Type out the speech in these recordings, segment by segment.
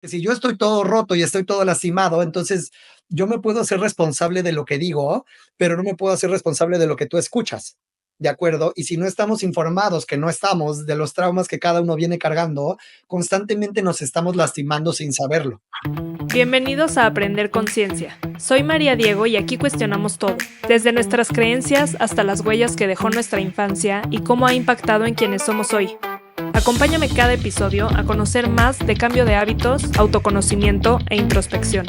Si yo estoy todo roto y estoy todo lastimado, entonces yo me puedo hacer responsable de lo que digo, pero no me puedo hacer responsable de lo que tú escuchas, ¿de acuerdo? Y si no estamos informados, que no estamos, de los traumas que cada uno viene cargando, constantemente nos estamos lastimando sin saberlo. Bienvenidos a Aprender Conciencia. Soy María Diego y aquí cuestionamos todo, desde nuestras creencias hasta las huellas que dejó nuestra infancia y cómo ha impactado en quienes somos hoy. Acompáñame cada episodio a conocer más de cambio de hábitos, autoconocimiento e introspección.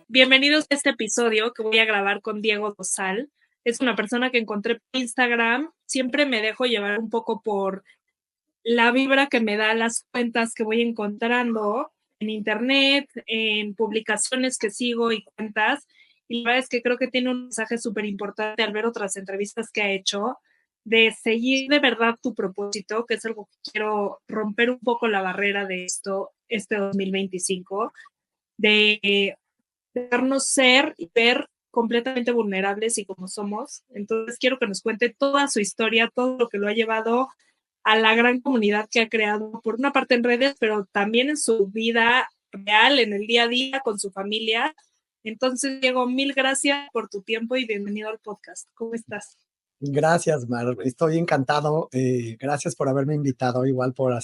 Bienvenidos a este episodio que voy a grabar con Diego Dosal. Es una persona que encontré por Instagram. Siempre me dejo llevar un poco por la vibra que me da las cuentas que voy encontrando en internet, en publicaciones que sigo y cuentas. Y la verdad es que creo que tiene un mensaje súper importante al ver otras entrevistas que ha hecho, de seguir de verdad tu propósito, que es algo que quiero romper un poco la barrera de esto, este 2025, de dejarnos ser y ver completamente vulnerables y como somos. Entonces quiero que nos cuente toda su historia, todo lo que lo ha llevado a la gran comunidad que ha creado, por una parte en redes, pero también en su vida real, en el día a día, con su familia. Entonces, Diego, mil gracias por tu tiempo y bienvenido al podcast. ¿Cómo estás? Gracias, Mar. Estoy encantado. Gracias por haberme invitado, igual por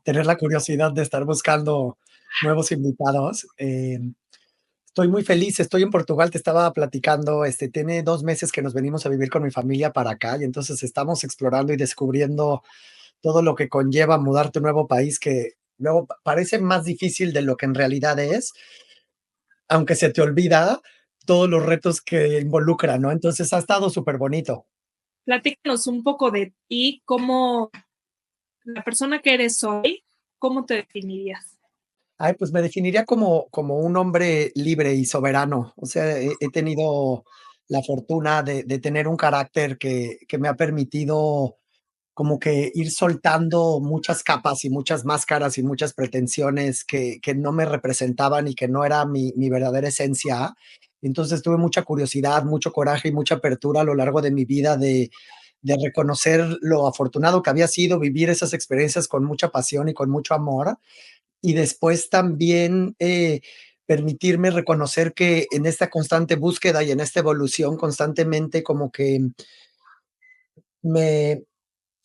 tener la curiosidad de estar buscando nuevos invitados. Estoy muy feliz, estoy en Portugal, te estaba platicando, tiene 2 meses que nos venimos a vivir con mi familia para acá, y entonces estamos explorando y descubriendo todo lo que conlleva mudarte a un nuevo país, que luego parece más difícil de lo que en realidad es, aunque se te olvida todos los retos que involucra, ¿no? Entonces ha estado súper bonito. Platícanos un poco de ti, cómo la persona que eres hoy, ¿cómo te definirías? Ay, pues me definiría como un hombre libre y soberano. O sea, he tenido la fortuna de tener un carácter que me ha permitido como que ir soltando muchas capas y muchas máscaras y muchas pretensiones que no me representaban y que no era mi verdadera esencia. Entonces tuve mucha curiosidad, mucho coraje y mucha apertura a lo largo de mi vida de reconocer lo afortunado que había sido vivir esas experiencias con mucha pasión y con mucho amor. Y después también permitirme reconocer que en esta constante búsqueda y en esta evolución constantemente como que me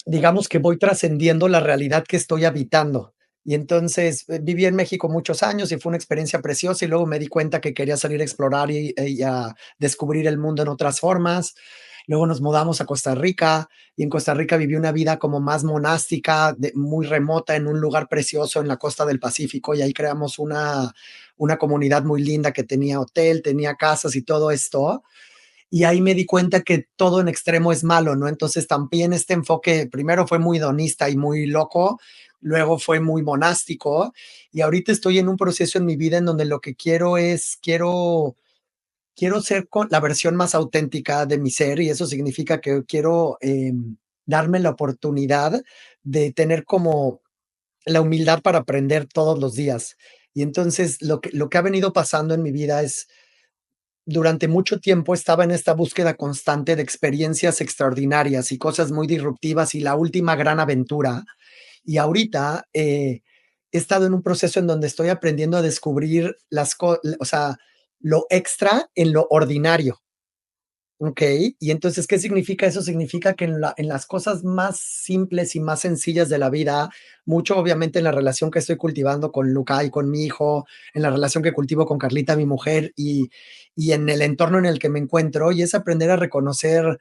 digamos que voy trascendiendo la realidad que estoy habitando. Y entonces, viví en México muchos años y fue una experiencia preciosa, y luego me di cuenta que quería salir a explorar y a descubrir el mundo en otras formas. Luego nos mudamos a Costa Rica, y en Costa Rica viví una vida como más monástica, muy remota, en un lugar precioso en la costa del Pacífico, y ahí creamos una comunidad muy linda que tenía hotel, tenía casas y todo esto. Y ahí me di cuenta que todo en extremo es malo, ¿no? Entonces también este enfoque primero fue muy hedonista y muy loco, luego fue muy monástico, y ahorita estoy en un proceso en mi vida en donde lo que quiero ser con la versión más auténtica de mi ser, y eso significa que quiero, darme la oportunidad de tener como la humildad para aprender todos los días. Y entonces lo que ha venido pasando en mi vida es durante mucho tiempo estaba en esta búsqueda constante de experiencias extraordinarias y cosas muy disruptivas y la última gran aventura. Y ahorita, he estado en un proceso en donde estoy aprendiendo a descubrir o sea, lo extra en lo ordinario. Okey, y entonces, ¿qué significa eso? Significa que en las cosas más simples y más sencillas de la vida, mucho obviamente en la relación que estoy cultivando con Luca y con mi hijo, en la relación que cultivo con Carlita, mi mujer, y en el entorno en el que me encuentro, y es aprender a reconocer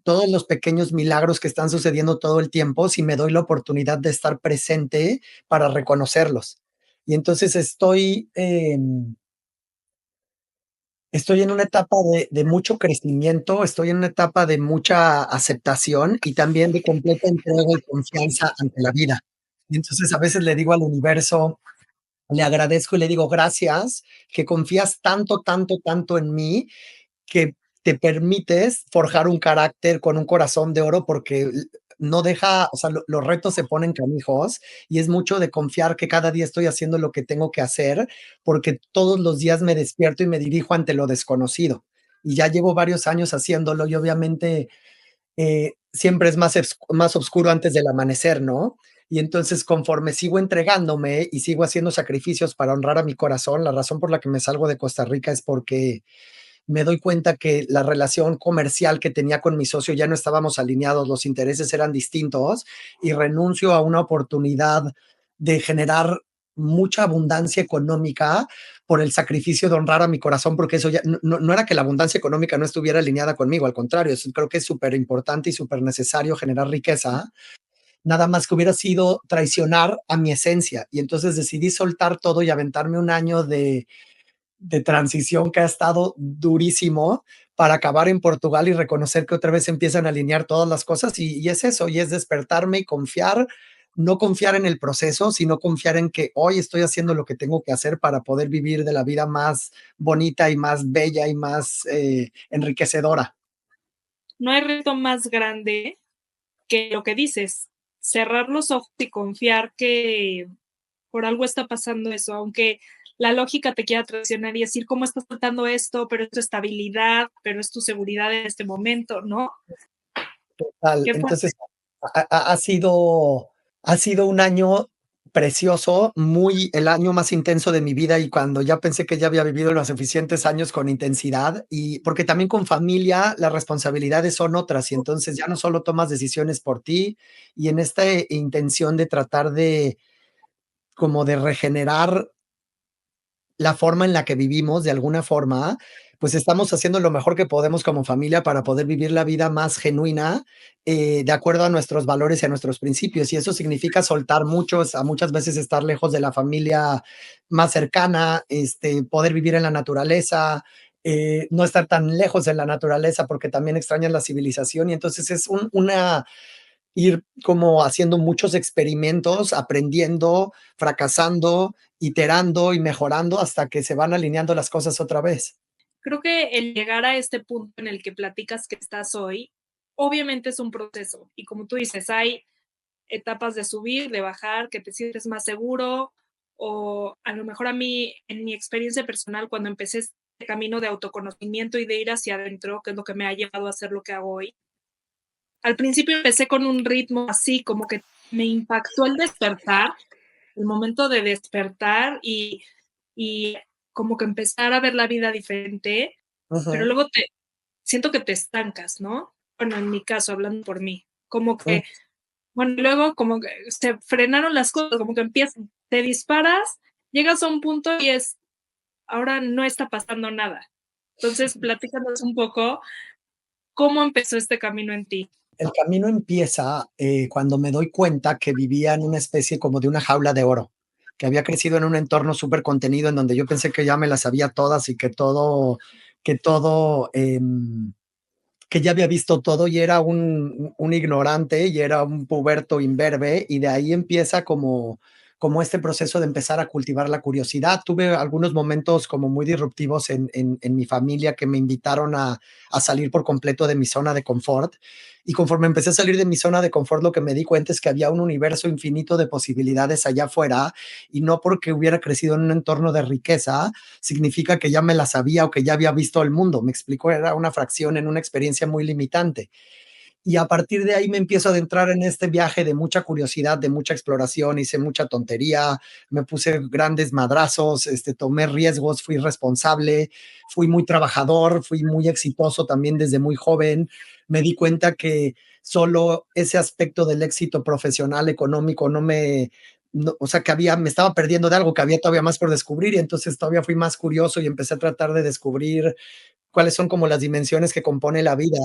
todos los pequeños milagros que están sucediendo todo el tiempo, si me doy la oportunidad de estar presente para reconocerlos. Y entonces estoy en una etapa de mucho crecimiento, estoy en una etapa de mucha aceptación y también de completa entrega y confianza ante la vida. Y entonces, a veces le digo al universo, le agradezco y le digo: "Gracias, que confías tanto, tanto, tanto en mí, que te permites forjar un carácter con un corazón de oro", porque no deja, o sea, los retos se ponen canijos y es mucho de confiar que cada día estoy haciendo lo que tengo que hacer, porque todos los días me despierto y me dirijo ante lo desconocido. Y ya llevo varios años haciéndolo y obviamente siempre es más oscuro antes del amanecer, ¿no? Y entonces, conforme sigo entregándome y sigo haciendo sacrificios para honrar a mi corazón, la razón por la que me salgo de Costa Rica es porque me doy cuenta que la relación comercial que tenía con mi socio ya no estábamos alineados, los intereses eran distintos y renuncio a una oportunidad de generar mucha abundancia económica por el sacrificio de honrar a mi corazón, porque eso ya no era que la abundancia económica no estuviera alineada conmigo, al contrario, creo que es súper importante y súper necesario generar riqueza, nada más que hubiera sido traicionar a mi esencia. Y entonces decidí soltar todo y aventarme un año de transición que ha estado durísimo para acabar en Portugal y reconocer que otra vez empiezan a alinear todas las cosas y es eso, y es despertarme y confiar, no confiar en el proceso, sino confiar en que hoy estoy haciendo lo que tengo que hacer para poder vivir de la vida más bonita y más bella y más enriquecedora. No hay reto más grande que lo que dices, cerrar los ojos y confiar que por algo está pasando eso, aunque la lógica te quiera traicionar y decir: "¿Cómo estás tratando esto? Pero es tu estabilidad, pero es tu seguridad en este momento", ¿no? Qué fuerte. Entonces, ha sido un año precioso, muy el año más intenso de mi vida, y cuando ya pensé que ya había vivido los suficientes años con intensidad, y porque también con familia las responsabilidades son otras, y entonces ya no solo tomas decisiones por ti, y en esta intención de tratar de como de regenerar la forma en la que vivimos, de alguna forma, pues estamos haciendo lo mejor que podemos como familia para poder vivir la vida más genuina, de acuerdo a nuestros valores y a nuestros principios. Y eso significa soltar muchos, a muchas veces estar lejos de la familia más cercana, poder vivir en la naturaleza, no estar tan lejos de la naturaleza porque también extrañas la civilización. Y entonces es una ir como haciendo muchos experimentos, aprendiendo, fracasando, iterando y mejorando hasta que se van alineando las cosas otra vez. Creo que el llegar a este punto en el que platicas que estás hoy, obviamente es un proceso, y como tú dices, hay etapas de subir, de bajar, que te sientes más seguro, o a lo mejor a mí, en mi experiencia personal, cuando empecé este camino de autoconocimiento y de ir hacia adentro, que es lo que me ha llevado a hacer lo que hago hoy. Al principio empecé con un ritmo así, como que me impactó el despertar, el momento de despertar y como que empezar a ver la vida diferente, pero Ujú, luego te siento que te estancas, ¿no? Bueno, en mi caso, hablando por mí, como mm, que, bueno, luego como que se frenaron las cosas, como que empiezas, te disparas, llegas a un punto y es, ahora no está pasando nada. Entonces, platícanos un poco cómo empezó este camino en ti. el camino empieza, cuando me doy cuenta que vivía en una especie como de una jaula de oro, que había crecido en un entorno súper contenido en donde yo pensé que ya me las sabía todas y que todo, que ya había visto todo y era un ignorante y era un puberto imberbe, y de ahí empieza como este proceso de empezar a cultivar la curiosidad. Tuve algunos momentos como muy disruptivos en mi familia que me invitaron a salir por completo de mi zona de confort, y conforme empecé a salir de mi zona de confort, lo que me di cuenta es que había un universo infinito de posibilidades allá afuera, y no porque hubiera crecido en un entorno de riqueza, significa que ya me la sabía o que ya había visto el mundo. Me explico, era una fracción en una experiencia muy limitante. Y a partir de ahí me empiezo a adentrar en este viaje de mucha curiosidad, de mucha exploración, hice mucha tontería, me puse grandes madrazos, tomé riesgos, fui responsable, fui muy trabajador, fui muy exitoso también desde muy joven. Me di cuenta que solo ese aspecto del éxito profesional, económico, no me, no, o sea, que había, me estaba perdiendo de algo, que había todavía más por descubrir, y entonces todavía fui más curioso y empecé a tratar de descubrir cuáles son como las dimensiones que compone la vida,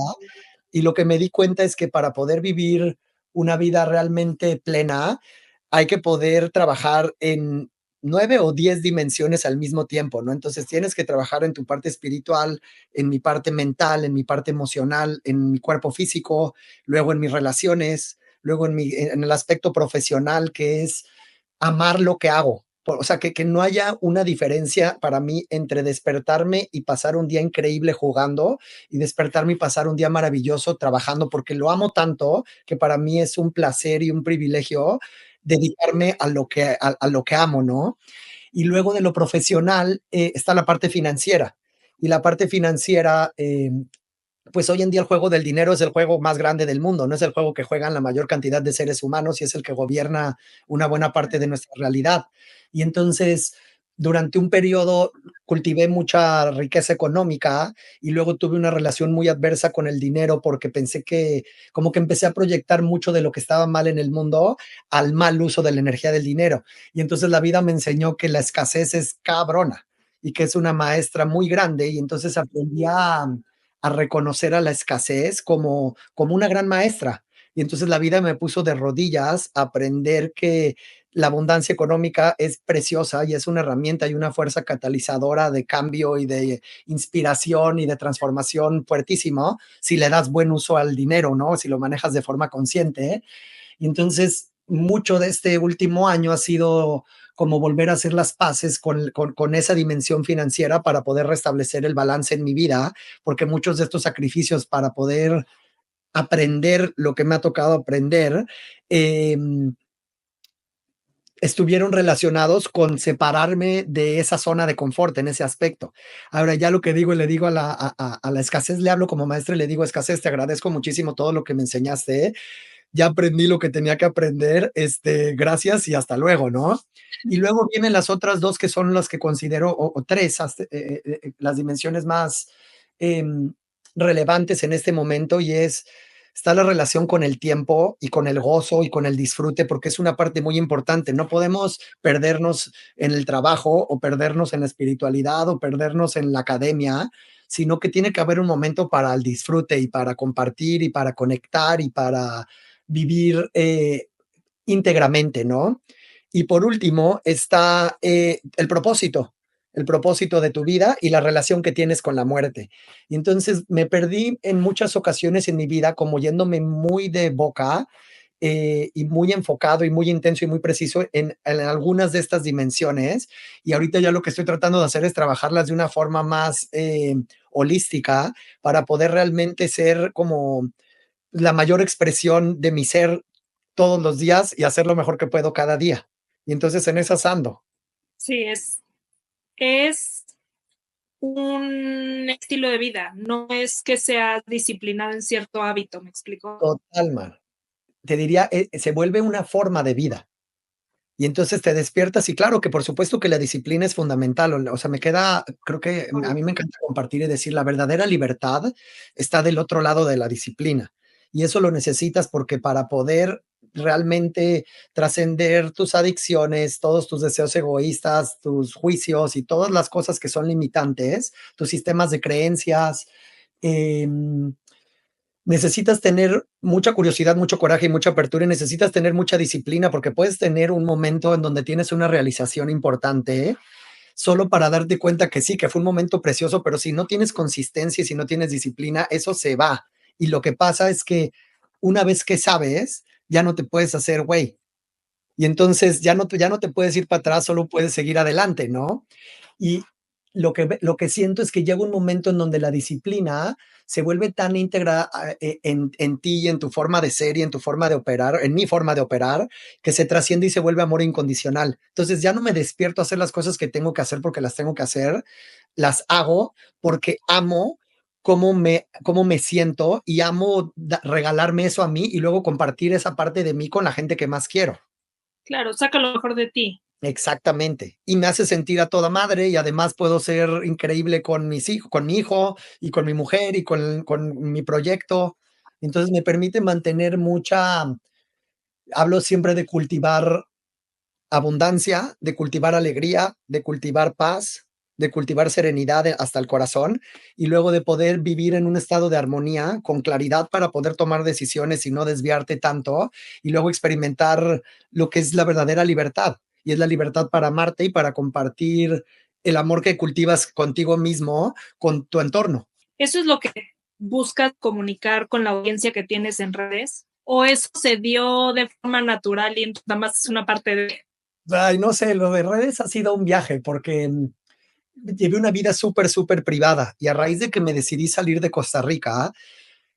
y lo que me di cuenta es que para poder vivir una vida realmente plena, hay que poder trabajar en 9 o 10 dimensiones al mismo tiempo, ¿no? Entonces, tienes que trabajar en tu parte espiritual, en mi parte mental, en mi parte emocional, en mi cuerpo físico, luego en mis relaciones, luego en el aspecto profesional, que es amar lo que hago. O sea, que no haya una diferencia para mí entre despertarme y pasar un día increíble jugando, y despertarme y pasar un día maravilloso trabajando, porque lo amo tanto que para mí es un placer y un privilegio dedicarme a lo que amo, ¿no? Y luego de lo profesional está la parte financiera. Y la parte financiera, pues hoy en día el juego del dinero es el juego más grande del mundo, no es el juego que juegan la mayor cantidad de seres humanos y es el que gobierna una buena parte de nuestra realidad. Y entonces, durante un periodo cultivé mucha riqueza económica y luego tuve una relación muy adversa con el dinero porque pensé que como que empecé a proyectar mucho de lo que estaba mal en el mundo al mal uso de la energía del dinero. Y entonces la vida me enseñó que la escasez es cabrona y que es una maestra muy grande y entonces aprendí a reconocer a la escasez como una gran maestra. Y entonces la vida me puso de rodillas a aprender que la abundancia económica es preciosa y es una herramienta y una fuerza catalizadora de cambio y de inspiración y de transformación fuertísimo si le das buen uso al dinero, ¿no? Si lo manejas de forma consciente. Y entonces, mucho de este último año ha sido como volver a hacer las paces con esa dimensión financiera para poder restablecer el balance en mi vida, porque muchos de estos sacrificios para poder aprender lo que me ha tocado aprender, eh, estuvieron relacionados con separarme de esa zona de confort en ese aspecto. Ahora ya lo que digo, le digo a la escasez, le hablo como maestra y le digo, escasez, te agradezco muchísimo todo lo que me enseñaste, ¿eh? Ya aprendí lo que tenía que aprender, gracias y hasta luego, ¿no? Y luego vienen las otras 2 que son las que considero, o 3, las dimensiones más, em, relevantes en este momento, y está la relación con el tiempo y con el gozo y con el disfrute, porque es una parte muy importante. No podemos perdernos en el trabajo, o perdernos en la espiritualidad, o perdernos en la academia, sino que tiene que haber un momento para el disfrute, y para compartir, y para conectar, y para vivir íntegramente, ¿no? Y por último está el propósito de tu vida y la relación que tienes con la muerte. Y entonces me perdí en muchas ocasiones en mi vida como yéndome muy de boca y muy enfocado y muy intenso y muy preciso en algunas de estas dimensiones. Y ahorita ya lo que estoy tratando de hacer es trabajarlas de una forma más holística para poder realmente ser como la mayor expresión de mi ser todos los días y hacer lo mejor que puedo cada día. Y entonces en esas ando. Sí, es un estilo de vida, no es que seas disciplinado en cierto hábito, ¿me explico? Total, man. Te diría, se vuelve una forma de vida. Y entonces te despiertas y claro que por supuesto que la disciplina es fundamental, o sea, me queda, creo que a mí me encanta compartir y decir, la verdadera libertad está del otro lado de la disciplina. Y eso lo necesitas porque para poder realmente trascender tus adicciones, todos tus deseos egoístas, tus juicios y todas las cosas que son limitantes, tus sistemas de creencias, em, necesitas tener mucha curiosidad, mucho coraje y mucha apertura, y necesitas tener mucha disciplina, porque puedes tener un momento en donde tienes una realización importante, solo para darte cuenta que sí, que fue un momento precioso, pero si no tienes consistencia y si no tienes disciplina, eso se va. Y lo que pasa es que una vez que sabes, ya no te puedes hacer güey. Y entonces ya no te puedes ir para atrás, solo puedes seguir adelante, ¿no? Y lo que siento es que llega un momento en donde la disciplina se vuelve tan íntegra en ti y en tu forma de ser y en tu forma de operar, en mi forma de operar, que se trasciende y se vuelve amor incondicional. Entonces ya no me despierto a hacer las cosas que tengo que hacer porque las tengo que hacer, las hago porque amo cómo me siento y amo regalarme eso a mí y luego compartir esa parte de mí con la gente que más quiero. Claro, saca lo mejor de ti. Exactamente. Y me hace sentir a toda madre y además puedo ser increíble con mi hijo y con mi mujer y con mi proyecto. Entonces me permite mantener hablo siempre de cultivar abundancia, de cultivar alegría, de cultivar paz, de cultivar serenidad hasta el corazón y luego de poder vivir en un estado de armonía con claridad para poder tomar decisiones y no desviarte tanto y luego experimentar lo que es la verdadera libertad y es la libertad para amarte y para compartir el amor que cultivas contigo mismo, con tu entorno. ¿Eso es lo que buscas comunicar con la audiencia que tienes en redes? ¿O eso se dio de forma natural y nada más es una parte de? Ay, no sé, lo de redes ha sido un viaje porque llevé una vida súper, súper privada y a raíz de que me decidí salir de Costa Rica,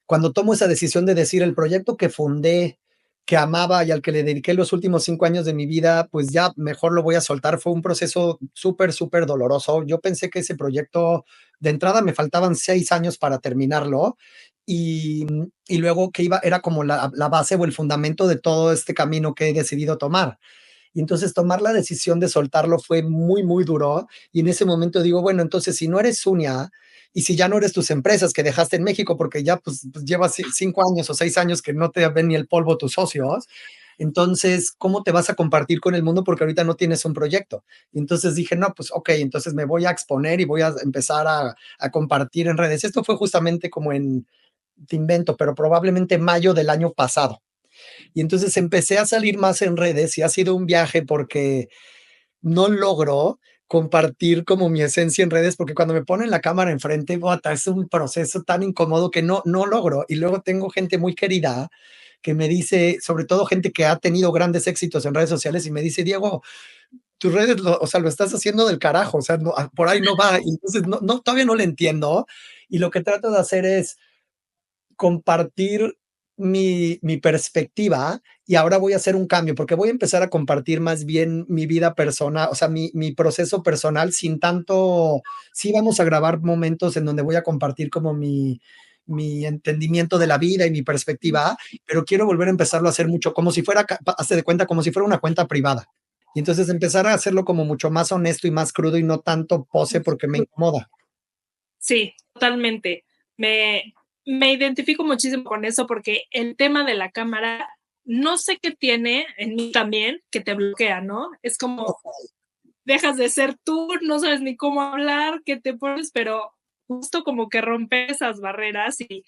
cuando tomo esa decisión de decir el proyecto que fundé que amaba y al que le dediqué los últimos 5 años de mi vida, pues ya mejor lo voy a soltar. Fue un proceso súper, súper doloroso. Yo pensé que ese proyecto, de entrada me faltaban 6 años para terminarlo y luego que iba, era como la base o el fundamento de todo este camino que he decidido tomar. Y entonces tomar la decisión de soltarlo fue muy, muy duro. Y en ese momento digo, bueno, entonces si no eres Sunia y si ya no eres tus empresas que dejaste en México porque ya pues llevas 5 años o 6 años que no te ven ni el polvo tus socios, entonces, ¿cómo te vas a compartir con el mundo? Porque ahorita no tienes un proyecto. Y entonces dije, no, pues ok, entonces me voy a exponer y voy a empezar a compartir en redes. Esto fue justamente como te invento, pero probablemente mayo del año pasado. Y entonces empecé a salir más en redes y ha sido un viaje porque no logro compartir como mi esencia en redes, porque cuando me ponen la cámara enfrente, bota, es un proceso tan incómodo que no logro. Y luego tengo gente muy querida que me dice, sobre todo gente que ha tenido grandes éxitos en redes sociales y me dice, Diego, tus redes, o sea, lo estás haciendo del carajo, o sea, no, por ahí no va. Y entonces, todavía no lo entiendo. Y lo que trato de hacer es compartir mi perspectiva y ahora voy a hacer un cambio porque voy a empezar a compartir más bien mi vida personal, o sea, mi proceso personal sin tanto, sí vamos a grabar momentos en donde voy a compartir como mi entendimiento de la vida y mi perspectiva, pero quiero volver a empezarlo a hacer mucho, como si fuera, hazte de cuenta, como si fuera una cuenta privada. Y entonces empezar a hacerlo como mucho más honesto y más crudo y no tanto pose porque me incomoda. Sí, totalmente. Me identifico muchísimo con eso porque el tema de la cámara, no sé qué tiene en mí también que te bloquea, ¿no? Es como dejas de ser tú, no sabes ni cómo hablar, qué te pones, pero justo como que romper esas barreras y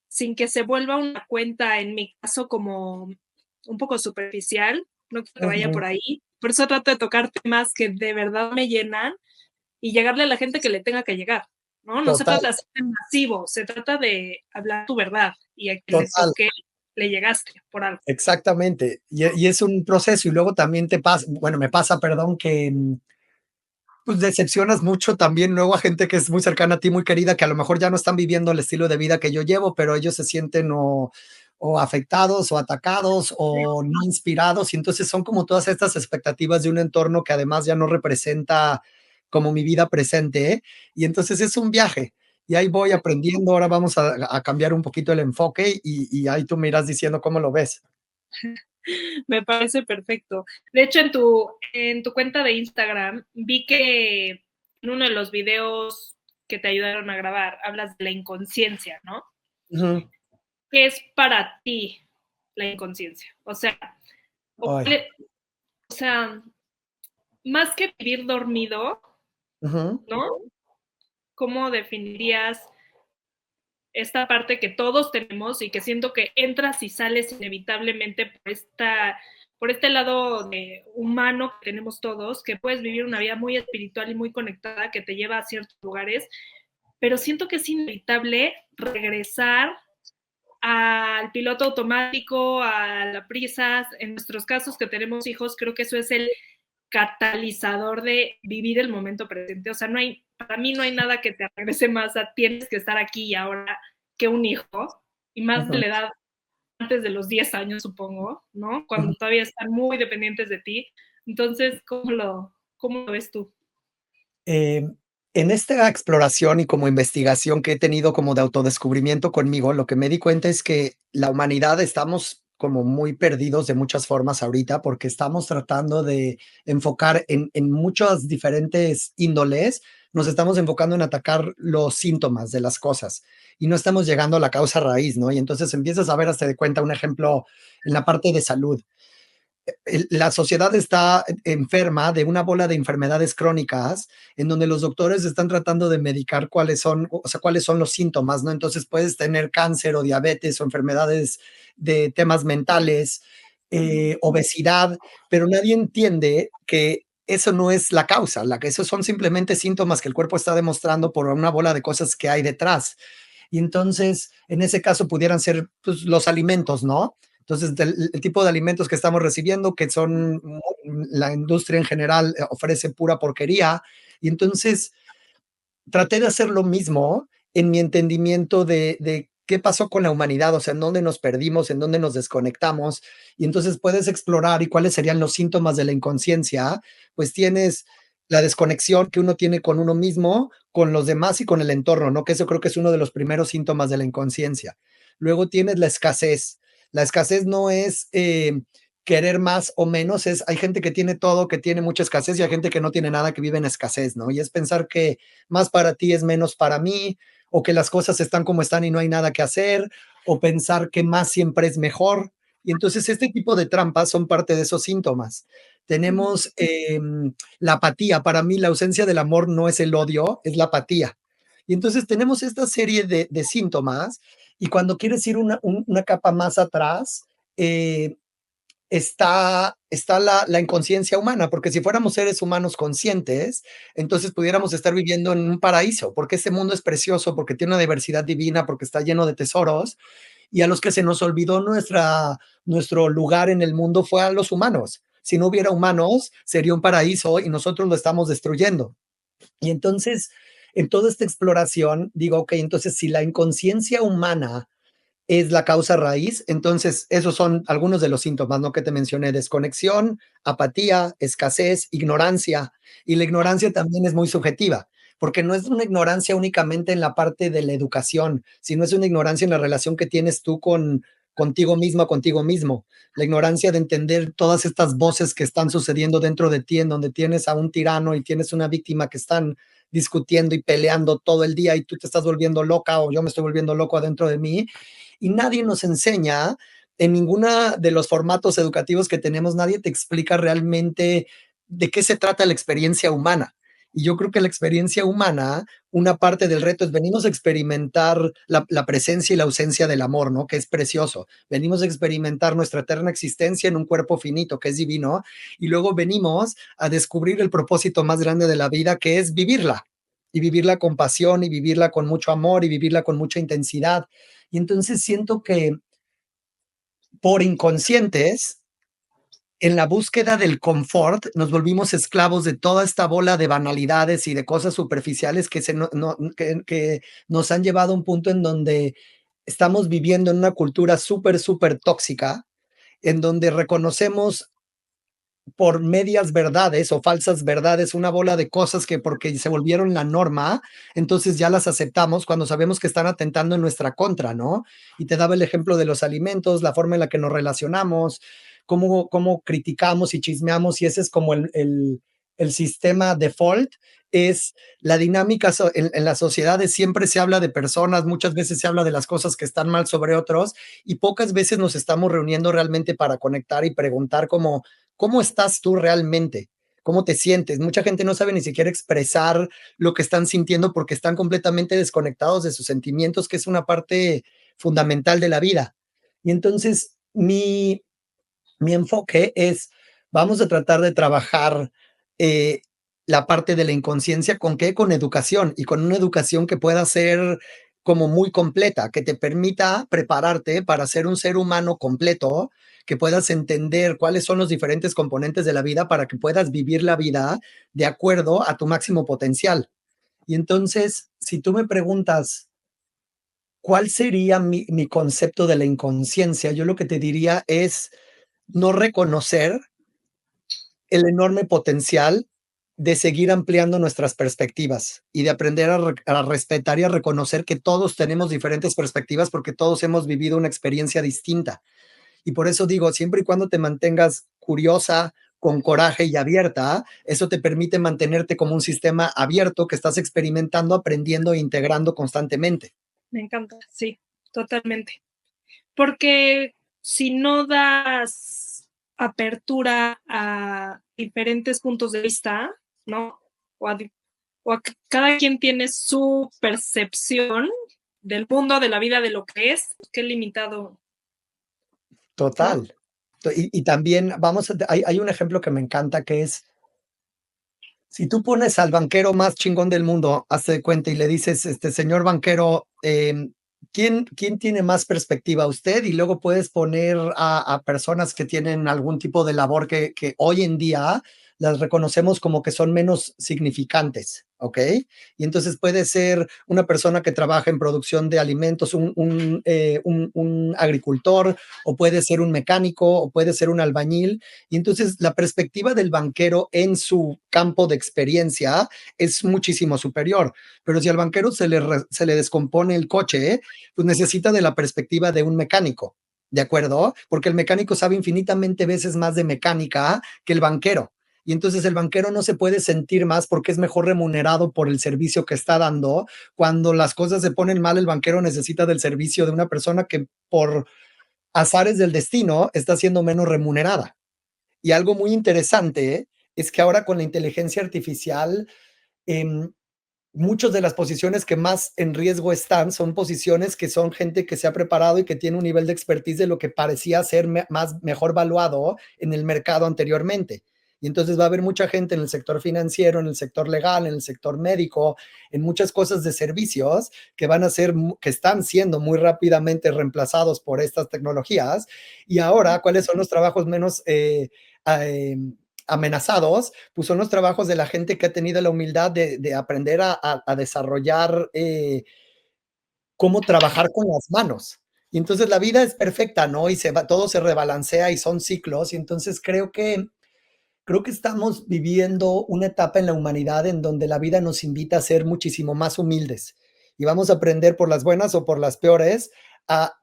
sin que se vuelva una cuenta, en mi caso, como un poco superficial, no quiero que vaya por Ujú, ahí. Por eso trato de tocar temas que de verdad me llenan y llegarle a la gente que le tenga que llegar, ¿no? No se total, trata de ser masivo, se trata de hablar tu verdad y a quien le total. toque le llegaste por algo. Exactamente, y es un proceso, y luego también te pasa, bueno, me pasa, perdón, que, pues, decepcionas mucho también luego a gente que es muy cercana a ti, muy querida, que a lo mejor ya no están viviendo el estilo de vida que yo llevo, pero ellos se sienten o afectados, o atacados, o no inspirados, y entonces son como todas estas expectativas de un entorno que además ya no representa como mi vida presente, ¿eh? Y entonces es un viaje, y ahí voy aprendiendo, ahora vamos a cambiar un poquito el enfoque, y ahí tú me irás diciendo cómo lo ves. Me parece perfecto. De hecho, en tu cuenta de Instagram vi que en uno de los videos que te ayudaron a grabar hablas de la inconsciencia, ¿no? Ujú. ¿Qué es para ti la inconsciencia? O sea, o, Ay, o sea, más que vivir dormido, ujú, ¿no? ¿Cómo definirías esta parte que todos tenemos y que siento que entras y sales inevitablemente por este lado de humano que tenemos todos, que puedes vivir una vida muy espiritual y muy conectada que te lleva a ciertos lugares, pero siento que es inevitable regresar al piloto automático, a la prisa. En nuestros casos que tenemos hijos, creo que eso es el catalizador de vivir el momento presente. O sea, para mí no hay nada que te regrese más a tienes que estar aquí y ahora que un hijo, y más de ujú, la edad antes de los 10 años, supongo, ¿no? ujú. Cuando todavía están muy dependientes de ti. Entonces, ¿cómo lo ves tú? Em, en esta exploración y como investigación que he tenido como de autodescubrimiento conmigo, lo que me di cuenta es que la humanidad estamos como muy perdidos de muchas formas ahorita, porque estamos tratando de enfocar en muchas diferentes índoles, nos estamos enfocando en atacar los síntomas de las cosas y no estamos llegando a la causa raíz, ¿no? Y entonces empiezas a ver hasta de cuenta un ejemplo en la parte de salud. La sociedad está enferma de una bola de enfermedades crónicas en donde los doctores están tratando de medicar cuáles son, o sea, cuáles son los síntomas, ¿no? Entonces puedes tener cáncer o diabetes o enfermedades de temas mentales, obesidad, pero nadie entiende que eso no es la causa, que esos son simplemente síntomas que el cuerpo está demostrando por una bola de cosas que hay detrás. Y entonces, en ese caso, pudieran ser pues, los alimentos, ¿no? Entonces, el tipo de alimentos que estamos recibiendo, que son la industria en general ofrece pura porquería. Y entonces traté de hacer lo mismo en mi entendimiento de qué pasó con la humanidad, o sea, en dónde nos perdimos, en dónde nos desconectamos, y entonces puedes explorar y cuáles serían los síntomas de la inconsciencia, pues tienes la desconexión que uno tiene con uno mismo, con los demás y con el entorno, ¿no? Que eso creo que es uno de los primeros síntomas de la inconsciencia. Luego tienes la escasez. La escasez no es querer más o menos, es hay gente que tiene todo, que tiene mucha escasez y hay gente que no tiene nada, que vive en escasez, ¿no? Y es pensar que más para ti es menos para mí, o que las cosas están como están y no hay nada que hacer, o pensar que más siempre es mejor. Y entonces este tipo de trampas son parte de esos síntomas. Ujú. Tenemos la apatía. Para mí la ausencia del amor no es el odio, es la apatía. Y entonces tenemos esta serie de síntomas y cuando quieres ir una capa más atrás, eh, está la inconsciencia humana, porque si fuéramos seres humanos conscientes, entonces pudiéramos estar viviendo en un paraíso, porque este mundo es precioso, porque tiene una diversidad divina, porque está lleno de tesoros, y a los que se nos olvidó nuestro lugar en el mundo fue a los humanos. Si no hubiera humanos, sería un paraíso y nosotros lo estamos destruyendo. Y entonces, en toda esta exploración, digo, ok, entonces si la inconsciencia humana es la causa raíz. Entonces, esos son algunos de los síntomas, ¿no? Que te mencioné: desconexión, apatía, escasez, ignorancia. Y la ignorancia también es muy subjetiva, porque no es una ignorancia únicamente en la parte de la educación, sino es una ignorancia en la relación que tienes tú contigo misma, contigo mismo. La ignorancia de entender todas estas voces que están sucediendo dentro de ti, en donde tienes a un tirano y tienes una víctima que están discutiendo y peleando todo el día y tú te estás volviendo loca o yo me estoy volviendo loco adentro de mí y nadie nos enseña en ninguna de los formatos educativos que tenemos, nadie te explica realmente de qué se trata la experiencia humana. Y yo creo que la experiencia humana, una parte del reto es venimos a experimentar la presencia y la ausencia del amor, ¿no? Que es precioso. Venimos a experimentar nuestra eterna existencia en un cuerpo finito, que es divino, y luego venimos a descubrir el propósito más grande de la vida, que es vivirla, y vivirla con pasión, y vivirla con mucho amor, y vivirla con mucha intensidad. Y entonces siento que por inconscientes, en la búsqueda del confort, nos volvimos esclavos de toda esta bola de banalidades y de cosas superficiales que, se no, que nos han llevado a un punto en donde estamos viviendo en una cultura súper, súper tóxica, en donde reconocemos por medias verdades o falsas verdades, una bola de cosas que porque se volvieron la norma, entonces ya las aceptamos cuando sabemos que están atentando en nuestra contra, ¿no? Y te daba el ejemplo de los alimentos, la forma en la que nos relacionamos, cómo criticamos y chismeamos, y ese es como el sistema default, es la dinámica en las sociedades, siempre se habla de personas, muchas veces se habla de las cosas que están mal sobre otros, y pocas veces nos estamos reuniendo realmente para conectar y preguntar como, ¿cómo estás tú realmente? ¿Cómo te sientes? Mucha gente no sabe ni siquiera expresar lo que están sintiendo porque están completamente desconectados de sus sentimientos, que es una parte fundamental de la vida. Y entonces mi enfoque es, vamos a tratar de trabajar eh, la parte de la inconsciencia, ¿con qué? Con educación y con una educación que pueda ser como muy completa, que te permita prepararte para ser un ser humano completo, que puedas entender cuáles son los diferentes componentes de la vida para que puedas vivir la vida de acuerdo a tu máximo potencial. Y entonces, si tú me preguntas, ¿cuál sería mi concepto de la inconsciencia? Yo lo que te diría es no reconocer el enorme potencial de seguir ampliando nuestras perspectivas y de aprender a respetar y a reconocer que todos tenemos diferentes perspectivas porque todos hemos vivido una experiencia distinta. Y por eso digo, siempre y cuando te mantengas curiosa, con coraje y abierta, eso te permite mantenerte como un sistema abierto que estás experimentando, aprendiendo e integrando constantemente. Me encanta, sí, totalmente. Porque si no das apertura a diferentes puntos de vista, ¿no? O a, o a que cada quien tiene su percepción del mundo, de la vida, de lo que es, pues, qué limitado, ¿no? Total. Y también vamos a, hay un ejemplo que me encanta que es, si tú pones al banquero más chingón del mundo, hazte de cuenta y le dices, señor banquero, ¿quién tiene más perspectiva? ¿Usted? Y luego puedes poner a personas que tienen algún tipo de labor que hoy en día las reconocemos como que son menos significantes, ¿ok? Y entonces puede ser una persona que trabaja en producción de alimentos, un agricultor, o puede ser un mecánico, o puede ser un albañil. Y entonces la perspectiva del banquero en su campo de experiencia es muchísimo superior. Pero si al banquero se le descompone el coche, pues necesita de la perspectiva de un mecánico. ¿De acuerdo? Porque el mecánico sabe infinitamente veces más de mecánica que el banquero. Y entonces el banquero no se puede sentir más porque es mejor remunerado por el servicio que está dando. Cuando las cosas se ponen mal, el banquero necesita del servicio de una persona que por azares del destino está siendo menos remunerada. Y algo muy interesante es que ahora con la inteligencia artificial, eh, muchas de las posiciones que más en riesgo están son posiciones que son gente que se ha preparado y que tiene un nivel de expertise de lo que parecía ser mejor valuado en el mercado anteriormente. Y entonces va a haber mucha gente en el sector financiero, en el sector legal, en el sector médico, en muchas cosas de servicios que van a ser, que están siendo muy rápidamente reemplazados por estas tecnologías. Y ahora, ¿cuáles son los trabajos menos eh, amenazados? Pues son los trabajos de la gente que ha tenido la humildad de aprender a desarrollar cómo trabajar con las manos. Y entonces la vida es perfecta, ¿no? Y todo se rebalancea y son ciclos. Y entonces creo que estamos viviendo una etapa en la humanidad en donde la vida nos invita a ser muchísimo más humildes. Y vamos a aprender por las buenas o por las peores a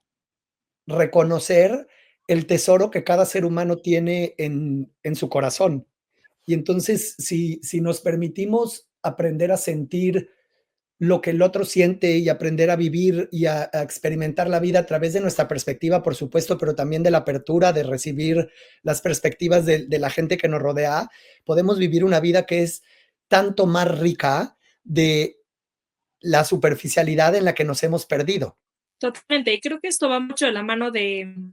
reconocer el tesoro que cada ser humano tiene en su corazón. Y entonces, si nos permitimos aprender a sentir lo que el otro siente y aprender a vivir y a experimentar la vida a través de nuestra perspectiva, por supuesto, pero también de la apertura de recibir las perspectivas de la gente que nos rodea, podemos vivir una vida que es tanto más rica de la superficialidad en la que nos hemos perdido. Totalmente, y creo que esto va mucho de la mano de,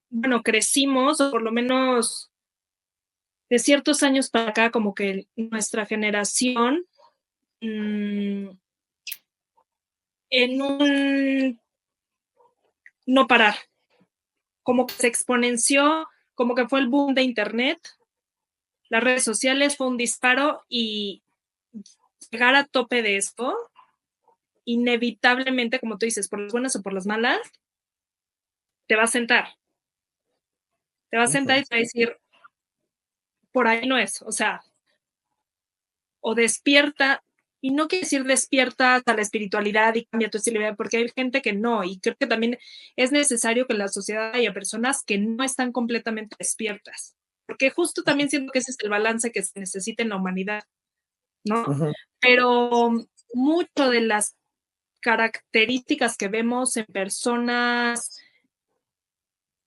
bueno, crecimos, o por lo menos de ciertos años para acá, como que nuestra generación, en un no parar, como que se exponenció, como que fue el boom de Internet, las redes sociales fue un disparo y llegar a tope de esto, inevitablemente, como tú dices, por las buenas o por las malas, te va a sentar. Te va a sentar y te va a decir, por ahí no es, o sea, o despierta, y no quiere decir despierta a la espiritualidad y cambia tu estilo de vida, porque hay gente que no, y creo que también es necesario que en la sociedad haya personas que no están completamente despiertas, porque justo también siento que ese es el balance que se necesita en la humanidad, ¿no? Ujú. Pero mucho de las características que vemos en personas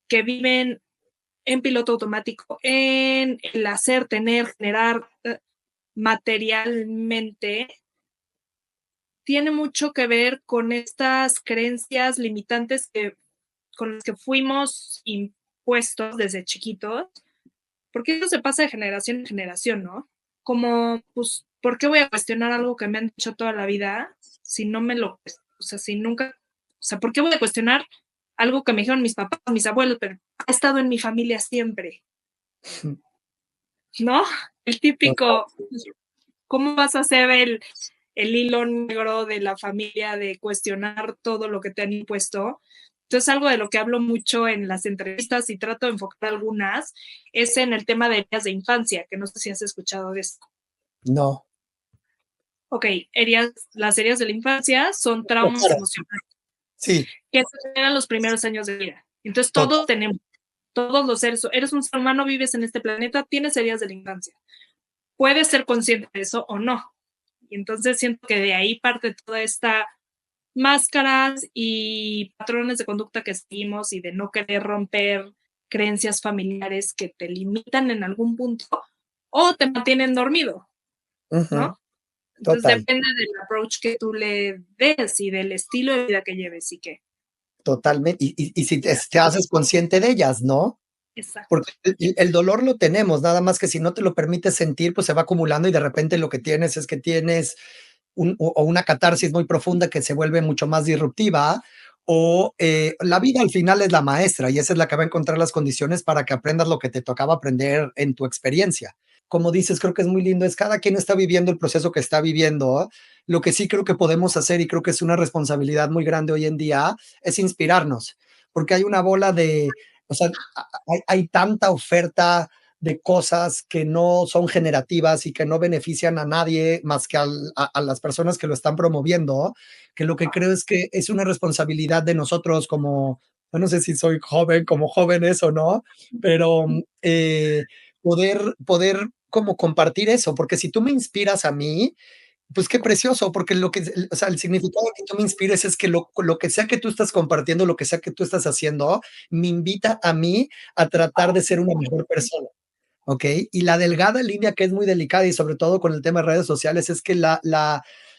que viven en piloto automático, en el hacer, tener, generar materialmente, tiene mucho que ver con estas creencias limitantes con las que fuimos impuestos desde chiquitos, porque eso se pasa de generación en generación, ¿no? Como, pues, ¿por qué voy a cuestionar algo que me han dicho toda la vida si no me lo, o sea, si nunca, o sea, ¿por qué voy a cuestionar algo que me dijeron mis papás, mis abuelos, pero ha estado en mi familia siempre, ¿no? El típico, ¿cómo vas a hacer el hilo negro de la familia de cuestionar todo lo que te han impuesto? Entonces, algo de lo que hablo mucho en las entrevistas y trato de enfocar algunas es en el tema de heridas de infancia, que no sé si has escuchado de esto. No. Ok, las heridas de la infancia son Oh, traumas claro. emocionales Sí, que se generan los primeros años de vida. Entonces, total. todos tenemos, todos los seres, eres un ser humano, vives en este planeta, tienes heridas de la infancia. Puedes ser consciente de eso o no. Y entonces siento que de ahí parte toda esta máscaras y patrones de conducta que seguimos y de no querer romper creencias familiares que te limitan en algún punto o te mantienen dormido, Ujú, ¿no? Entonces total. depende del approach que tú le des y del estilo de vida que lleves y qué. Totalmente. Y si te haces consciente de ellas, ¿no? Exacto. Porque el dolor lo tenemos, nada más que si no te lo permites sentir, pues se va acumulando y de repente lo que tienes es que tienes una catarsis muy profunda que se vuelve mucho más disruptiva, o la vida al final es la maestra y esa es la que va a encontrar las condiciones para que aprendas lo que te tocaba aprender en tu experiencia. Como dices, creo que es muy lindo, es cada quien está viviendo el proceso que está viviendo. Lo que sí creo que podemos hacer y creo que es una responsabilidad muy grande hoy en día es inspirarnos, porque hay una bola de, o sea, hay tanta oferta de cosas que no son generativas y que no benefician a nadie más que a las personas que lo están promoviendo, que lo que creo es que es una responsabilidad de nosotros como, no sé si soy joven, como jóvenes o no, pero poder como compartir eso, porque si tú me inspiras a mí, pues qué precioso, porque lo que, o sea, el significado de que tú me inspires es que lo que sea que tú estás compartiendo, lo que sea que tú estás haciendo, me invita a mí a tratar de ser una mejor persona. ¿Ok? Y la delgada línea que es muy delicada y sobre todo con el tema de redes sociales es que la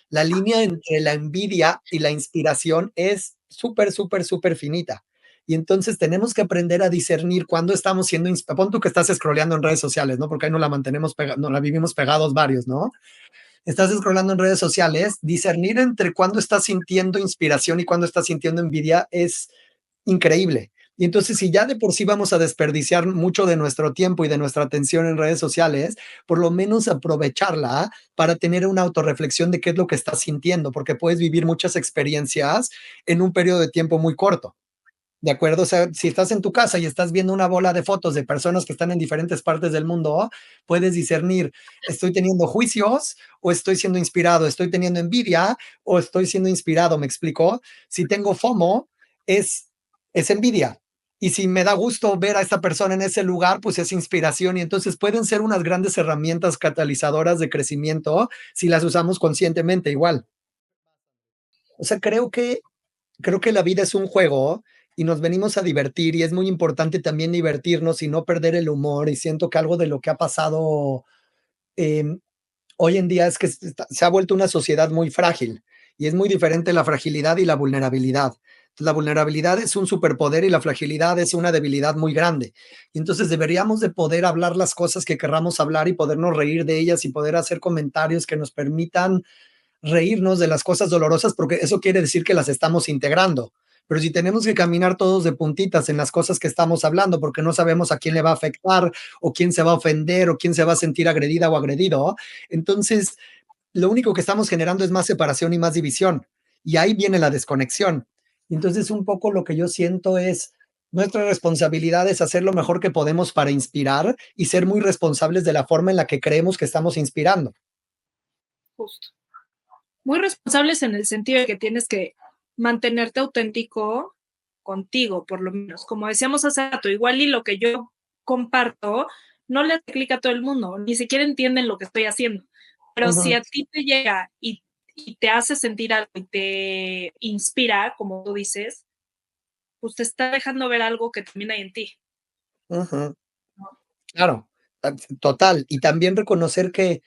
línea entre la envidia y la inspiración es súper, súper, súper finita. Y entonces tenemos que aprender a discernir cuándo estamos siendo pon tú que estás scrolleando en redes sociales, ¿no? Porque ahí no la mantenemos no la vivimos pegados varios, ¿no? Estás scrollando en redes sociales, discernir entre cuándo estás sintiendo inspiración y cuándo estás sintiendo envidia es increíble. Y entonces, si ya de por sí vamos a desperdiciar mucho de nuestro tiempo y de nuestra atención en redes sociales, por lo menos aprovecharla para tener una autorreflexión de qué es lo que estás sintiendo, porque puedes vivir muchas experiencias en un periodo de tiempo muy corto. ¿De acuerdo? O sea, si estás en tu casa y estás viendo una bola de fotos de personas que están en diferentes partes del mundo, puedes discernir, ¿estoy teniendo juicios o estoy siendo inspirado? ¿Estoy teniendo envidia o estoy siendo inspirado? ¿Me explico? Si tengo FOMO, es, es envidia. Y si me da gusto ver a esta persona en ese lugar, pues es inspiración. Y entonces pueden ser unas grandes herramientas catalizadoras de crecimiento si las usamos conscientemente igual. O sea, creo que la vida es un juego y nos venimos a divertir y es muy importante también divertirnos y no perder el humor y siento que algo de lo que ha pasado em, hoy en día es que se ha vuelto una sociedad muy frágil y es muy diferente la fragilidad y la vulnerabilidad. La vulnerabilidad es un superpoder y la fragilidad es una debilidad muy grande. Y entonces deberíamos de poder hablar las cosas que querramos hablar y podernos reír de ellas y poder hacer comentarios que nos permitan reírnos de las cosas dolorosas porque eso quiere decir que las estamos integrando. Pero si tenemos que caminar todos de puntitas en las cosas que estamos hablando porque no sabemos a quién le va a afectar o quién se va a ofender o quién se va a sentir agredida o agredido, entonces lo único que estamos generando es más separación y más división. Y ahí viene la desconexión. Entonces un poco lo que yo siento es nuestra responsabilidad es hacer lo mejor que podemos para inspirar y ser muy responsables de la forma en la que creemos que estamos inspirando. Justo. Muy responsables en el sentido de que tienes que mantenerte auténtico contigo, por lo menos. Como decíamos hace rato, igual y lo que yo comparto no le hace clic a todo el mundo, ni siquiera entienden lo que estoy haciendo. Pero si Ujú, a ti te llega y te hace sentir algo y te inspira, como tú dices, pues te está dejando ver algo que también hay en ti, ujú. ¿no? Claro, total. Y también reconocer que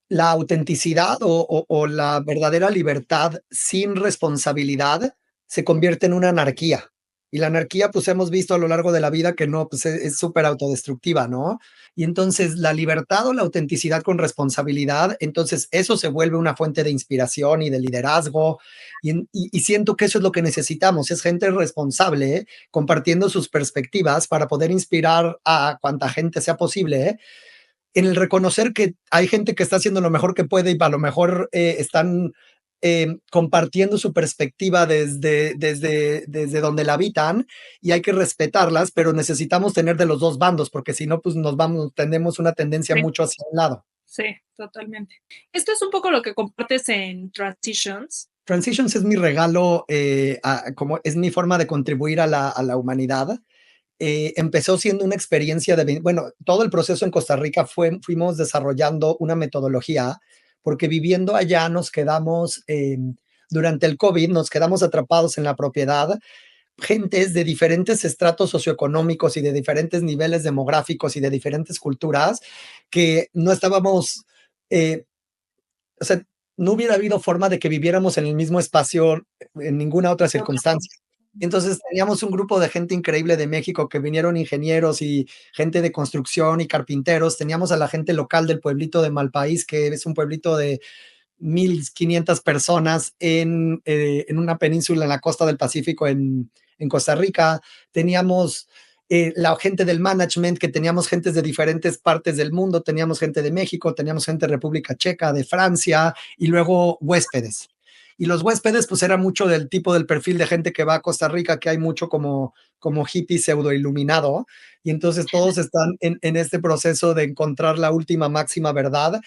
la autenticidad o la verdadera libertad sin responsabilidad se convierte en una anarquía. Y la anarquía, pues hemos visto a lo largo de la vida que no, pues es súper autodestructiva, ¿no? Y entonces la libertad o la autenticidad con responsabilidad, entonces eso se vuelve una fuente de inspiración y de liderazgo. Y siento que eso es lo que necesitamos, es gente responsable, compartiendo sus perspectivas para poder inspirar a cuanta gente sea posible, en el reconocer que hay gente que está haciendo lo mejor que puede y a lo mejor están compartiendo su perspectiva desde donde la habitan y hay que respetarlas, pero necesitamos tener de los dos bandos, porque si no, pues tenemos una tendencia Sí, mucho hacia un lado. sí, totalmente. Esto es un poco lo que compartes en Transitions. Transitions es mi regalo, como es mi forma de contribuir a la humanidad. Empezó siendo una experiencia bueno, todo el proceso en Costa Rica fuimos desarrollando una metodología, porque viviendo allá nos quedamos, durante el COVID, nos quedamos atrapados en la propiedad, gentes de diferentes estratos socioeconómicos y de diferentes niveles demográficos y de diferentes culturas, que no estábamos, eh, o sea, no hubiera habido forma de que viviéramos en el mismo espacio en ninguna otra De otra forma. circunstancia. Entonces teníamos un grupo de gente increíble de México que vinieron ingenieros y gente de construcción y carpinteros. Teníamos a la gente local del pueblito de Malpaís, que es un pueblito de 1,500 personas en una península en la costa del Pacífico en Costa Rica. Teníamos la gente del management, que teníamos gente de diferentes partes del mundo, teníamos gente de México, teníamos gente de República Checa, de Francia, y luego huéspedes. Y los huéspedes, pues era mucho del tipo del perfil de gente que va a Costa Rica, que hay mucho como hippie pseudo iluminado, y entonces todos están en este proceso de encontrar la última máxima verdad,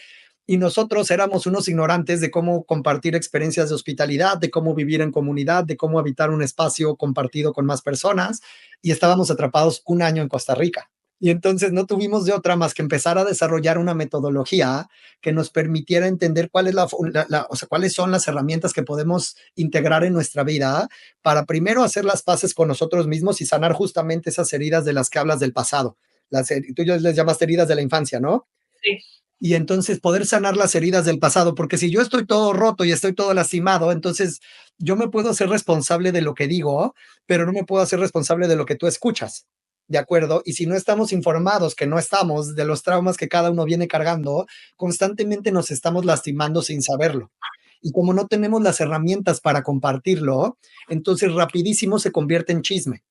y nosotros éramos unos ignorantes de cómo compartir experiencias de hospitalidad, de cómo vivir en comunidad, de cómo habitar un espacio compartido con más personas, y estábamos atrapados un año en Costa Rica. Y entonces no tuvimos de otra más que empezar a desarrollar una metodología que nos permitiera entender cuál es o sea, cuáles son las herramientas que podemos integrar en nuestra vida para primero hacer las paces con nosotros mismos y sanar justamente esas heridas de las que hablas del pasado. Tú ya les llamas heridas de la infancia, ¿no? Sí. Y entonces poder sanar las heridas del pasado, porque si yo estoy todo roto y estoy todo lastimado, entonces yo me puedo hacer responsable de lo que digo, pero no me puedo hacer responsable de lo que tú escuchas, ¿de acuerdo? Y si no estamos informados, que no estamos, de los traumas que cada uno viene cargando, constantemente nos estamos lastimando sin saberlo. Y como no tenemos las herramientas para compartirlo, entonces rapidísimo se convierte en chisme.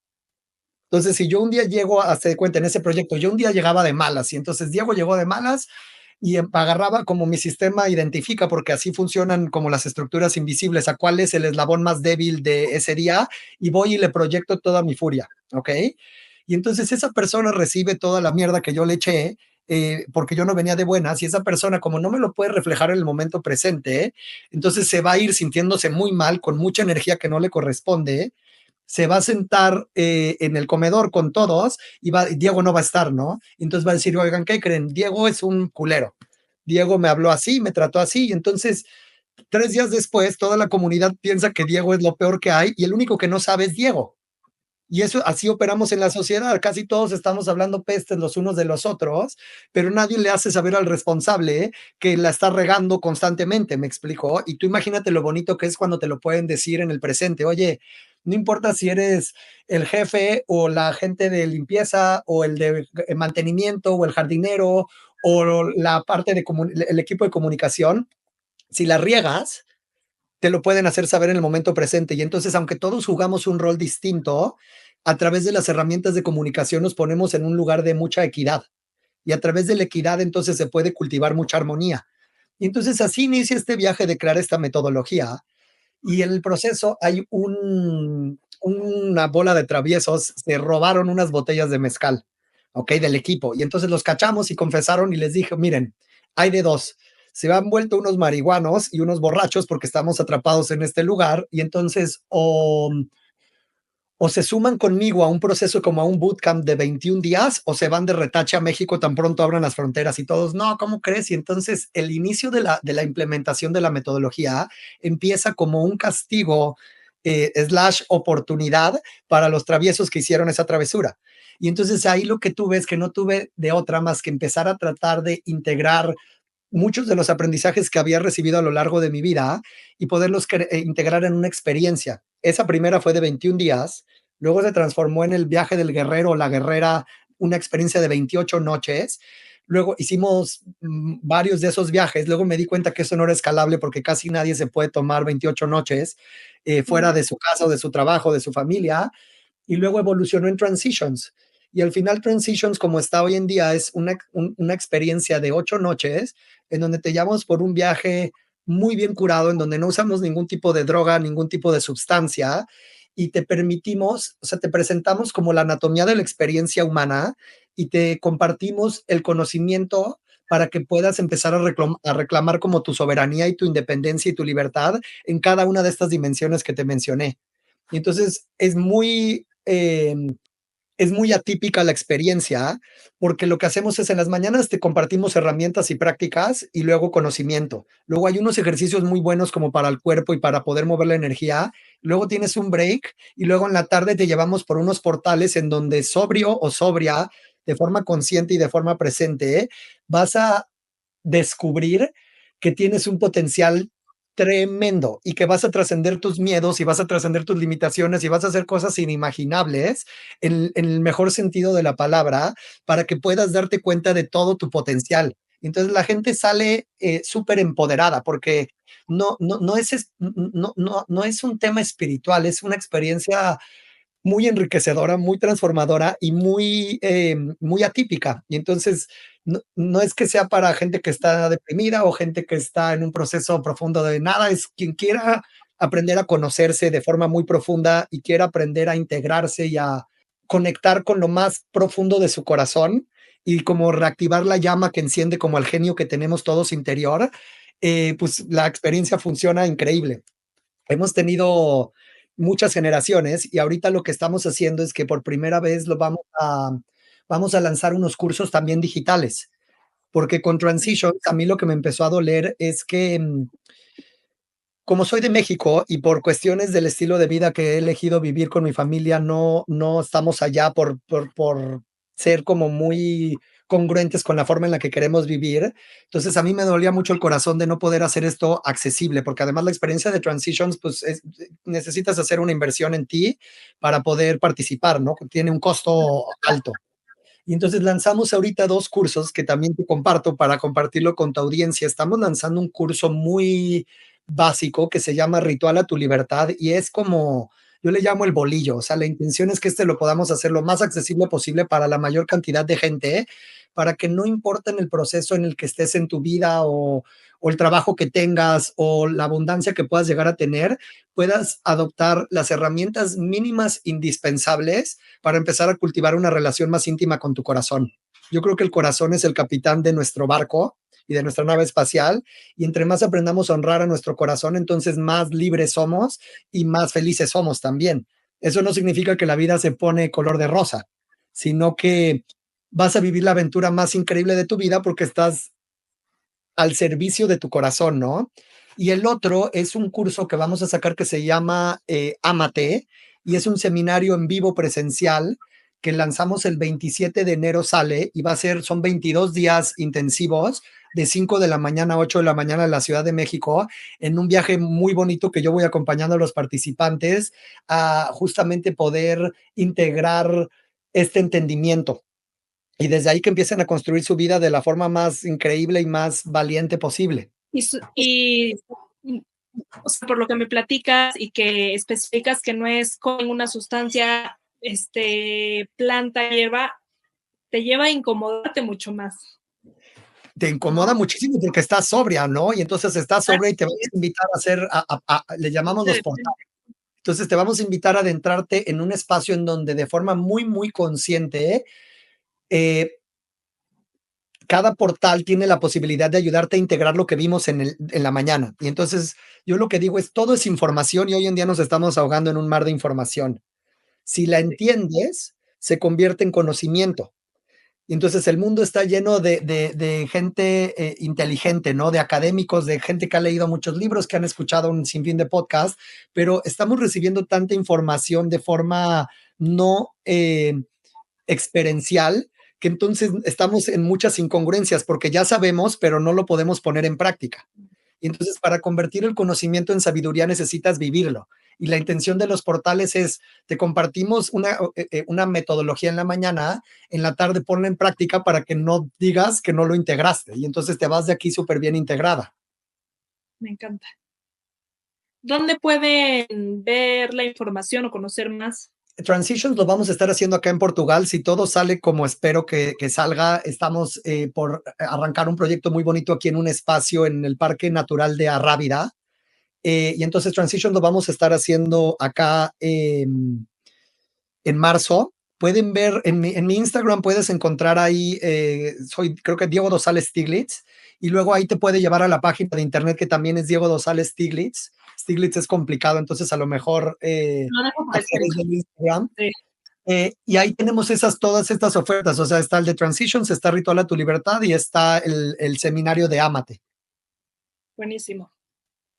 Entonces, si yo un día llego a hacer cuenta en ese proyecto, yo un día llegaba de malas y entonces Diego llegó de malas y agarraba como mi sistema identifica, porque así funcionan como las estructuras invisibles, a cuál es el eslabón más débil de ese día y voy y le proyecto toda mi furia, ¿ok? Y entonces esa persona recibe toda la mierda que yo le eché, porque yo no venía de buenas y esa persona como no me lo puede reflejar en el momento presente, entonces se va a ir sintiéndose muy mal, con mucha energía que no le corresponde, se va a sentar en el comedor con todos y Diego no va a estar, ¿no? Entonces va a decir, oigan, ¿qué creen? Diego es un culero. Diego me habló así, me trató así, y entonces 3 días después toda la comunidad piensa que Diego es lo peor que hay y el único que no sabe es Diego. Y eso así operamos en la sociedad. Casi todos estamos hablando pestes los unos de los otros, pero nadie le hace saber al responsable que la está regando constantemente, ¿me explicó? Y tú imagínate lo bonito que es cuando te lo pueden decir en el presente. Oye, no importa si eres el jefe o la gente de limpieza o el de mantenimiento o el jardinero o la parte de el equipo de comunicación, si la riegas, te lo pueden hacer saber en el momento presente. Y entonces, aunque todos jugamos un rol distinto, a través de las herramientas de comunicación nos ponemos en un lugar de mucha equidad. Y a través de la equidad entonces se puede cultivar mucha armonía. Y entonces así inicia este viaje de crear esta metodología. Y en el proceso hay una bola de traviesos, se robaron unas botellas de mezcal, ¿ok? Del equipo. Y entonces los cachamos y confesaron y les dije, miren, hay de dos. Se han vuelto unos marihuanos y unos borrachos porque estamos atrapados en este lugar y entonces o se suman conmigo a un proceso como a un bootcamp de 21 días o se van de retache a México tan pronto abran las fronteras y todos, no, ¿cómo crees? Y entonces el inicio de la implementación de la metodología empieza como un castigo slash oportunidad para los traviesos que hicieron esa travesura. Y entonces ahí lo que tú ves que no tuve de otra más que empezar a tratar de integrar muchos de los aprendizajes que había recibido a lo largo de mi vida y poderlos integrar en una experiencia. Esa primera fue de 21 días, luego se transformó en el viaje del guerrero o la guerrera, una experiencia de 28 noches. Luego hicimos varios de esos viajes. Luego me di cuenta que eso no era escalable porque casi nadie se puede tomar 28 noches fuera de su casa, o de su trabajo, de su familia. Y luego evolucionó en Transitions. Y al final Transitions, como está hoy en día, es una experiencia de 8 noches en donde te llevamos por un viaje muy bien curado, en donde no usamos ningún tipo de droga, ningún tipo de sustancia, y te permitimos, o sea, te presentamos como la anatomía de la experiencia humana y te compartimos el conocimiento para que puedas empezar a reclamar como tu soberanía y tu independencia y tu libertad en cada una de estas dimensiones que te mencioné. Y entonces es muy atípica la experiencia, porque lo que hacemos es en las mañanas te compartimos herramientas y prácticas y luego conocimiento. Luego hay unos ejercicios muy buenos como para el cuerpo y para poder mover la energía. Luego tienes un break y luego en la tarde te llevamos por unos portales en donde sobrio o sobria, de forma consciente y de forma presente, vas a descubrir que tienes un potencial tremendo y que vas a trascender tus miedos y vas a trascender tus limitaciones y vas a hacer cosas inimaginables en el mejor sentido de la palabra para que puedas darte cuenta de todo tu potencial. Entonces la gente sale súper empoderada porque no es un tema espiritual, es una experiencia muy enriquecedora, muy transformadora y muy atípica. Y entonces, no es que sea para gente que está deprimida o gente que está en un proceso profundo de nada, es quien quiera aprender a conocerse de forma muy profunda y quiera aprender a integrarse y a conectar con lo más profundo de su corazón y como reactivar la llama que enciende como el genio que tenemos todos interior, pues la experiencia funciona increíble. Hemos tenido muchas generaciones y ahorita lo que estamos haciendo es que por primera vez vamos a lanzar unos cursos también digitales, porque con Transitions a mí lo que me empezó a doler es que, como soy de México y por cuestiones del estilo de vida que he elegido vivir con mi familia, no estamos allá por ser como muy congruentes con la forma en la que queremos vivir. Entonces, a mí me dolía mucho el corazón de no poder hacer esto accesible, porque además la experiencia de Transitions, pues, necesitas hacer una inversión en ti para poder participar, ¿no? Tiene un costo alto. Y entonces lanzamos ahorita 2 cursos que también te comparto para compartirlo con tu audiencia. Estamos lanzando un curso muy básico que se llama Ritual a tu libertad y es como, yo le llamo el bolillo, o sea, la intención es que este lo podamos hacer lo más accesible posible para la mayor cantidad de gente, para que no importa en el proceso en el que estés en tu vida o el trabajo que tengas o la abundancia que puedas llegar a tener, puedas adoptar las herramientas mínimas indispensables para empezar a cultivar una relación más íntima con tu corazón. Yo creo que el corazón es el capitán de nuestro barco y de nuestra nave espacial, y entre más aprendamos a honrar a nuestro corazón, entonces más libres somos y más felices somos también. Eso no significa que la vida se pone color de rosa, sino que vas a vivir la aventura más increíble de tu vida porque estás al servicio de tu corazón, ¿no? Y el otro es un curso que vamos a sacar que se llama Ámate, y es un seminario en vivo presencial que lanzamos el 27 de enero sale y va a ser, son 22 días intensivos de 5 de la mañana a 8 de la mañana en la Ciudad de México, en un viaje muy bonito que yo voy acompañando a los participantes a justamente poder integrar este entendimiento y desde ahí que empiecen a construir su vida de la forma más increíble y más valiente posible. Y, o sea, por lo que me platicas y que especificas que no es con una sustancia, planta, hierba, te lleva a incomodarte mucho más, Te incomoda ¿no? muchísimo porque estás sobria, ¿no? Y entonces estás sobria y te vamos Así a invitar a hacer, le llamamos los es. portales. Entonces te vamos a invitar a adentrarte en un espacio en donde de forma muy, muy consciente, eh, cada portal tiene la posibilidad de ayudarte a integrar lo que vimos en la mañana. Y entonces yo lo que digo es, todo es información y hoy en día nos estamos ahogando en un mar de información. Si la entiendes, se convierte en conocimiento. Y entonces el mundo está lleno de gente inteligente, ¿no? De académicos, de gente que ha leído muchos libros, que han escuchado un sinfín de podcasts, pero estamos recibiendo tanta información de forma no experiencial, que entonces estamos en muchas incongruencias porque ya sabemos, pero no lo podemos poner en práctica. Y entonces para convertir el conocimiento en sabiduría necesitas vivirlo. Y la intención de los portales es, te compartimos una metodología en la mañana, en la tarde ponla en práctica para que no digas que no lo integraste. Y entonces te vas de aquí súper bien integrada. Me encanta. ¿Dónde pueden ver la información o conocer más? Transitions lo vamos a estar haciendo acá en Portugal. Si todo sale como espero que salga, estamos por arrancar un proyecto muy bonito aquí en un espacio en el Parque Natural de Arrábida. Y entonces Transitions lo vamos a estar haciendo acá en marzo. Pueden ver en mi Instagram, puedes encontrar ahí, soy creo que Diego Dosales Stiglitz, y luego ahí te puede llevar a la página de internet que también es Diego Dosales Stiglitz. Stiglitz es complicado, entonces a lo mejor Lo dejo por a escrito. través del Instagram. Sí, Y ahí tenemos todas estas ofertas, o sea, está el de Transitions, está Ritual a tu Libertad y está el seminario de Ámate. buenísimo.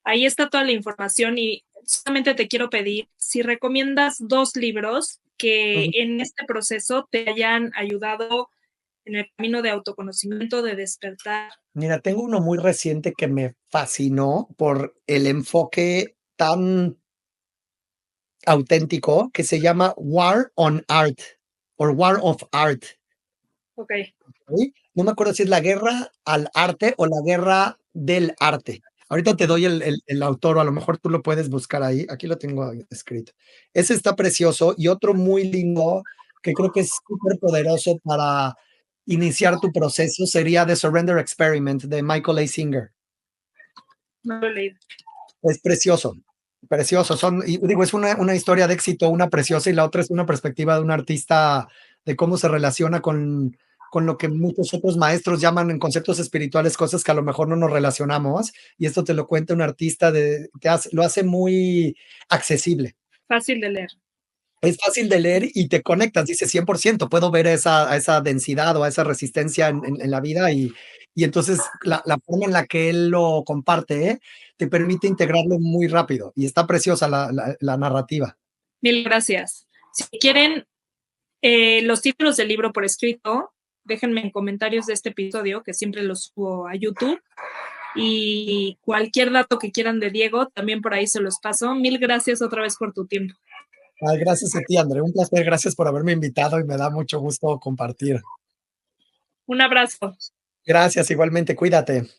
Ahí está toda la información y solamente te quiero pedir si recomiendas 2 libros que Ujú. en este proceso te hayan ayudado en el camino de autoconocimiento, de despertar. Mira, tengo uno muy reciente que me fascinó por el enfoque tan auténtico que se llama War on Art o War of Art. Okey, ¿Sí? No me acuerdo si es la guerra al arte o la guerra del arte. Ahorita te doy el autor, o a lo mejor tú lo puedes buscar ahí. Aquí lo tengo ahí escrito. Ese está precioso, y otro muy lindo, que creo que es súper poderoso para iniciar tu proceso, sería The Surrender Experiment, de Michael A. Singer. No lo he leído. Es precioso, precioso. Son, y digo, es una historia de éxito, una preciosa, y la otra es una perspectiva de un artista, de cómo se relaciona con lo que muchos otros maestros llaman en conceptos espirituales, cosas que a lo mejor no nos relacionamos, y esto te lo cuenta un artista, lo hace muy accesible. Fácil de leer. Es fácil de leer y te conectas, dice 100%, puedo ver a esa densidad o a esa resistencia en la vida, y entonces la forma en la que él lo comparte, te permite integrarlo muy rápido, y está preciosa la narrativa. Mil gracias. Si quieren los títulos del libro por escrito, déjenme en comentarios de este episodio, que siempre los subo a YouTube. Y cualquier dato que quieran de Diego, también por ahí se los paso. Mil gracias otra vez por tu tiempo. Ay, gracias a ti, André, un placer, gracias por haberme invitado y me da mucho gusto compartir. Un abrazo. Gracias, igualmente, cuídate.